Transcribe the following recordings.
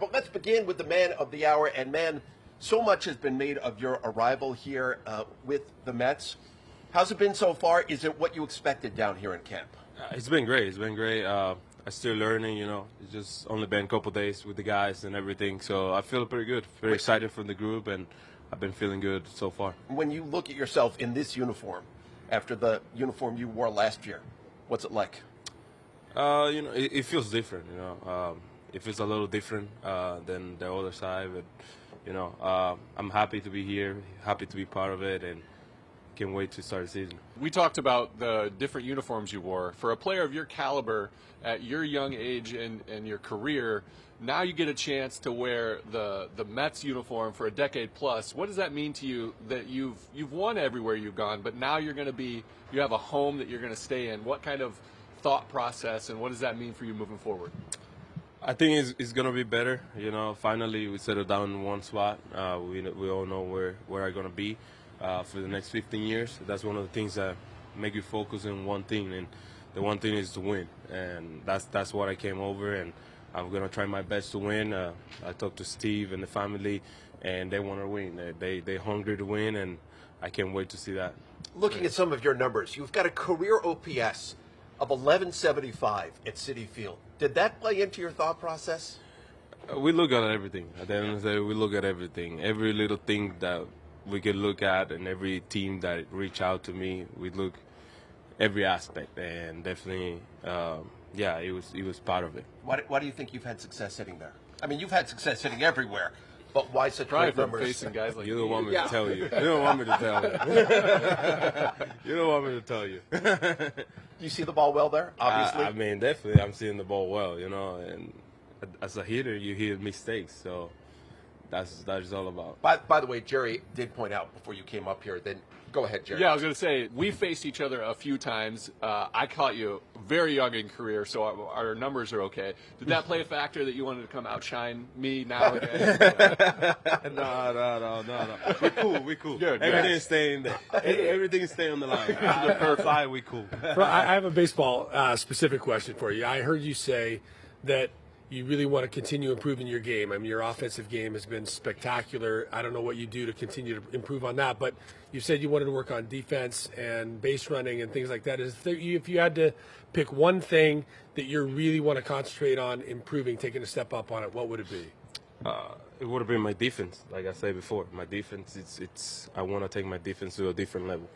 But let's begin with the man of the hour. And man, so much has been made of your arrival here with the Mets. How's it been so far? Is it what you expected down here in camp? It's been great. It's been great. I'm still learning, It's just only been a couple days with the guys and everything. So I feel pretty good. Very excited from the group, and I've been feeling good so far. When you look at yourself in this uniform, after the uniform you wore last year, what's it like? It feels different, It feels a little different than the other side, but, I'm happy to be here, happy to be part of it, and can't wait to start the season. We talked about the different uniforms you wore. For a player of your caliber, at your young age and your career, now you get a chance to wear the Mets uniform for a decade plus. What does that mean to you that you've won everywhere you've gone, but now you have a home that you're going to stay in? What kind of thought process and what does that mean for you moving forward? I think it's going to be better. Finally we settled down in one spot. We all know where I'm going to be for the next 15 years. That's one of the things that make you focus on one thing, and the one thing is to win. And that's what I came over, and I'm going to try my best to win. I talked to Steve and the family, and they want to win. They hungry to win, and I can't wait to see that. Looking at some of your numbers, you've got a career OPS of 1175 at Citi Field. Did that play into your thought process? We look at everything. At the end of the day, we look at everything. Every little thing that we could look at, and every team that reach out to me, we look every aspect, and definitely, it was part of it. Why do you think you've had success hitting there? I mean, you've had success hitting everywhere, but why such great numbers? Facing guys like you don't want me to tell you. You don't want me to tell you. You don't want me to tell you. You see the ball well there, obviously? I mean, definitely, I'm seeing the ball well, and as a hitter, you hit mistakes, so that's all about. By the way, Jerry did point out before you came up here, then go ahead, Jerry. Yeah, I was going to say, we faced each other a few times. I caught you very young in career, so our numbers are okay. Did that play a factor that you wanted to come outshine me now again? No. We cool. Good, Everything's staying there. Everything's staying on the line. The per fly, we cool. I have a baseball specific question for you. I heard you say that you really want to continue improving your game. I mean, your offensive game has been spectacular. I don't know what you do to continue to improve on that, but you said you wanted to work on defense and base running and things like that. If you had to pick one thing that you really want to concentrate on improving, taking a step up on it, what would it be? It would have been my defense, like I said before. My defense, I want to take my defense to a different level.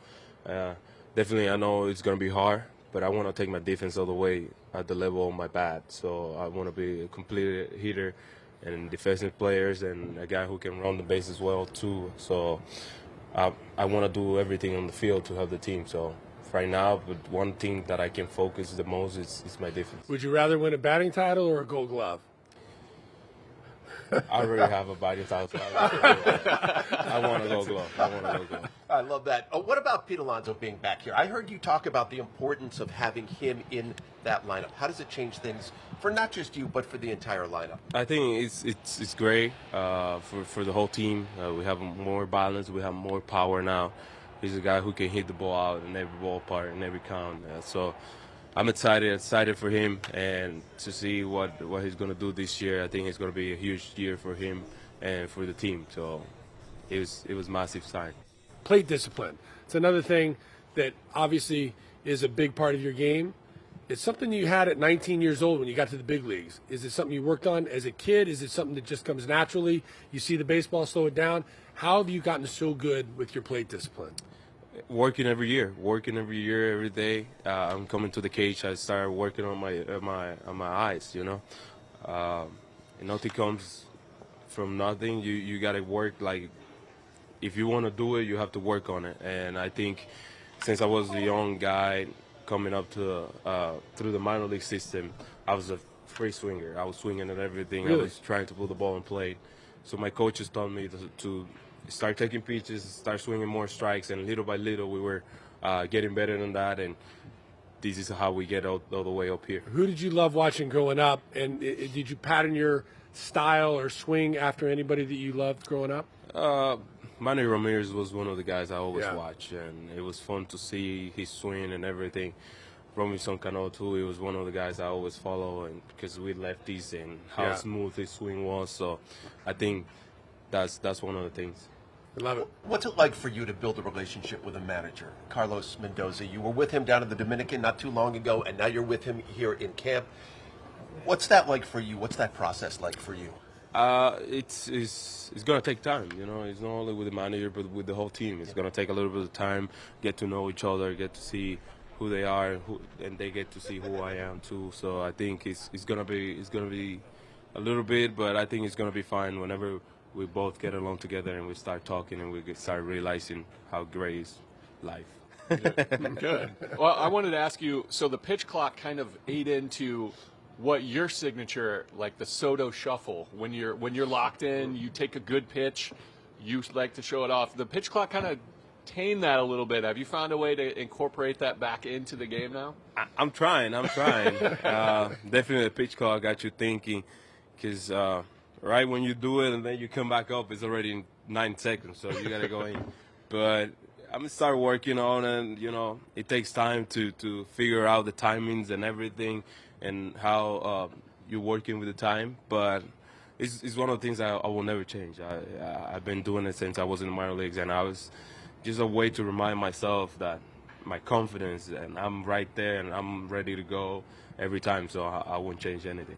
Definitely, I know it's going to be hard, but I want to take my defense all the way at the level of my bat. So I want to be a complete hitter and defensive players and a guy who can run the base as well too. So I want to do everything on the field to help the team. So right now, but one thing that I can focus the most is my defense. Would you rather win a batting title or a Gold Glove? I already have a batting title. I want to go glove. I love that. Oh, what about Pete Alonso being back here? I heard you talk about the importance of having him in that lineup. How does it change things for not just you, but for the entire lineup? I think it's great for the whole team. We have more balance. We have more power now. He's a guy who can hit the ball out in every ballpark, in every count. So I'm excited for him and to see what he's going to do this year. I think it's going to be a huge year for him and for the team. So it was massive sign. Plate discipline. It's another thing that obviously is a big part of your game. It's something you had at 19 years old when you got to the big leagues. Is it something you worked on as a kid? Is it something that just comes naturally? You see the baseball, slow it down. How have you gotten so good with your plate discipline? Working every year, every day. I'm coming to the cage. I started working on my eyes. Nothing comes from nothing. You gotta work. Like, if you want to do it, you have to work on it. And I think since I was a young guy coming up to through the minor league system, I was a free swinger. I was swinging at everything. Really? I was trying to put the ball in play. So my coaches told me to start taking pitches, start swinging more strikes, and little by little we were getting better than that. And this is how we get all the way up here. Who did you love watching growing up, and did you pattern your style or swing after anybody that you loved growing up? Manny Ramirez was one of the guys I always watched, and it was fun to see his swing and everything. Robinson Cano too. He was one of the guys I always follow, and because we lefties and how Yeah. smooth his swing was. So I think that's one of the things. I love it. What's it like for you to build a relationship with a manager, Carlos Mendoza? You were with him down in the Dominican not too long ago, and now you're with him here in camp. What's that like for you? What's that process like for you? It's gonna take time, you know. It's not only with the manager, but with the whole team. It's gonna take a little bit of time, get to know each other, get to see who they are, and they get to see who I am too. So I think it's gonna be a little bit, but I think it's gonna be fine whenever we both get along together and we start talking and start realizing how great is life. Good. Well, I wanted to ask you, so the pitch clock kind of ate into what your signature, like the Soto shuffle, when you're locked in, you take a good pitch, you like to show it off. The pitch clock kind of tamed that a little bit. Have you found a way to incorporate that back into the game now? I'm trying. Definitely the pitch clock got you thinking, because right when you do it and then you come back up, it's already in 9 seconds, so you gotta go in. But I'm gonna start working on it. You know, it takes time to figure out the timings and everything, and how you're working with the time. But it's one of the things I will never change. I've been doing it since I was in the minor leagues, and I was just a way to remind myself that my confidence, and I'm right there and I'm ready to go every time. So I won't change anything.